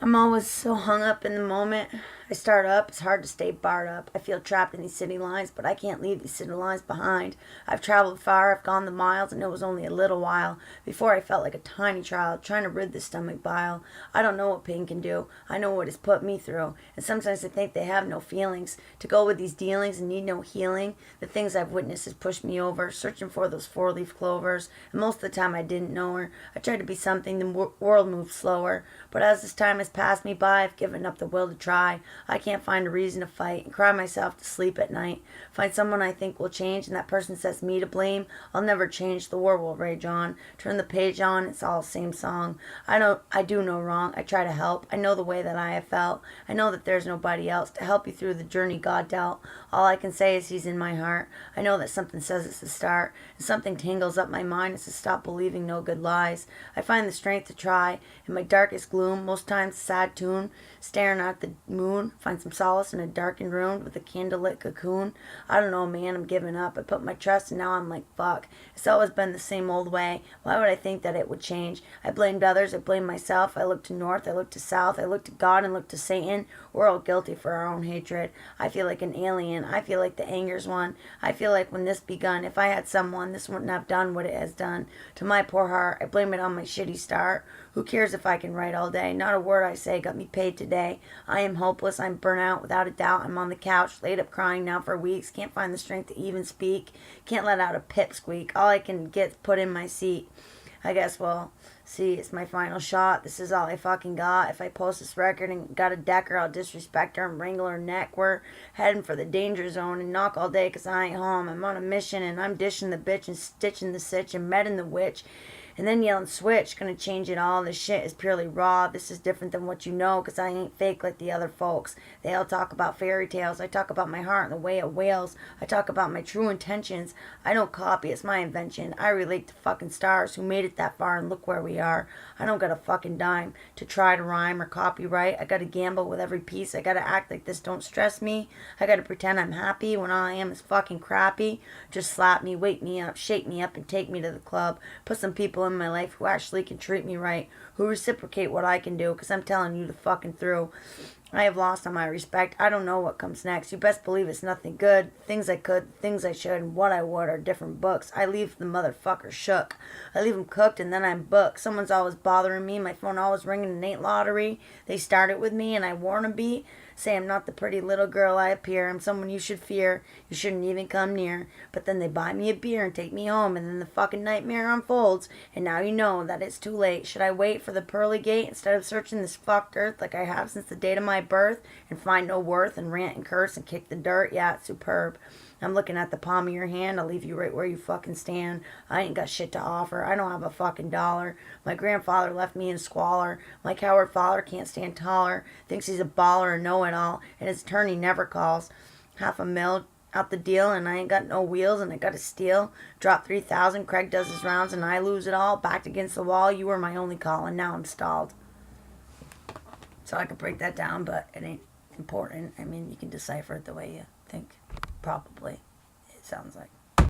I'm always so hung up in the moment. I start up, it's hard to stay barred up. I feel trapped in these city lines, but I can't leave these city lines behind. I've traveled far, I've gone the miles, and it was only a little while before I felt like a tiny child trying to rid the stomach bile. I don't know what pain can do. I know what it's put me through, and sometimes I think they have no feelings. To go with these dealings and need no healing, the things I've witnessed has pushed me over, searching for those four-leaf clovers, and most of the time I didn't know her. I tried to be something, the world moved slower, but as this time has passed me by, I've given up the will to try. I can't find a reason to fight and cry myself to sleep at night. Find someone I think will change and that person sets me to blame. I'll never change. The war will rage on. Turn the page on. It's all the same song. I do no wrong. I try to help. I know the way that I have felt. I know that there's nobody else to help you through the journey God dealt. All I can say is he's in my heart. I know that something says it's the start and something tangles up my mind as to stop believing no good lies. I find the strength to try in my darkest gloom, most times sad tune, staring at the moon. Find some solace in a darkened room with a candlelit cocoon. I don't know, man, I'm giving up. I put my trust and now I'm like, fuck. It's always been the same old way. Why would I think that it would change? I blamed others, I blamed myself. I looked to north, I looked to south, I looked to God and looked to Satan. We're all guilty for our own hatred. I feel like an alien. I feel like the anger's one. I feel like when this begun, if I had someone, this wouldn't have done what it has done. To my poor heart, I blame it on my shitty start. Who cares if I can write all day? Not a word I say got me paid today. I am hopeless. I'm burnt out without a doubt. I'm on the couch, laid up crying now for weeks. Can't find the strength to even speak. Can't let out a pipsqueak. All I can get put in my seat. I guess, well, see, it's my final shot. This is all I fucking got. If I post this record and got a decker, I'll disrespect her and wrangle her neck. We're heading for the danger zone and knock all day 'cause I ain't home. I'm on a mission and I'm dishing the bitch and stitching the sitch and medding the witch. And then yelling switch, gonna change it all. This shit is purely raw. This is different than what you know, 'cause I ain't fake like the other folks. They all talk about fairy tales. I talk about my heart and the way it wails. I talk about my true intentions. I don't copy, it's my invention. I relate to fucking stars who made it that far and look where we are. I don't got a fucking dime to try to rhyme or copyright. I gotta gamble with every piece. I gotta act like this don't stress me. I gotta pretend I'm happy when all I am is fucking crappy. Just slap me, wake me up, shake me up and take me to the club. Put some people in my life who actually can treat me right, who reciprocate what I can do, because I'm telling you the fucking through. I have lost all my respect. I don't know what comes next. You best believe it's nothing good. Things I could, things I should, and what I would are different books. I leave the motherfucker shook. I leave him cooked and then I'm booked. Someone's always bothering me. My phone always ringing and ain't lottery. They started with me and I warn 'em be. Say I'm not the pretty little girl I appear. I'm someone you should fear. You shouldn't even come near. But then they buy me a beer and take me home, and then the fucking nightmare unfolds. And now you know that it's too late. Should I wait for the pearly gate instead of searching this fucked earth like I have since the date of my birth and find no worth and rant and curse and kick the dirt? Yeah, it's superb. I'm looking at the palm of your hand. I'll leave you right where you fucking stand. I ain't got shit to offer. I don't have a fucking dollar. My grandfather left me in squalor. My coward father can't stand taller. Thinks he's a baller and know-it-all. And his attorney never calls. Half a mil out the deal and I ain't got no wheels and I gotta steal. Drop 3,000. Craig does his rounds and I lose it all. Backed against the wall. You were my only call and now I'm stalled. So I could break that down, but it ain't important. I mean, you can decipher it the way you think. Probably, it sounds like.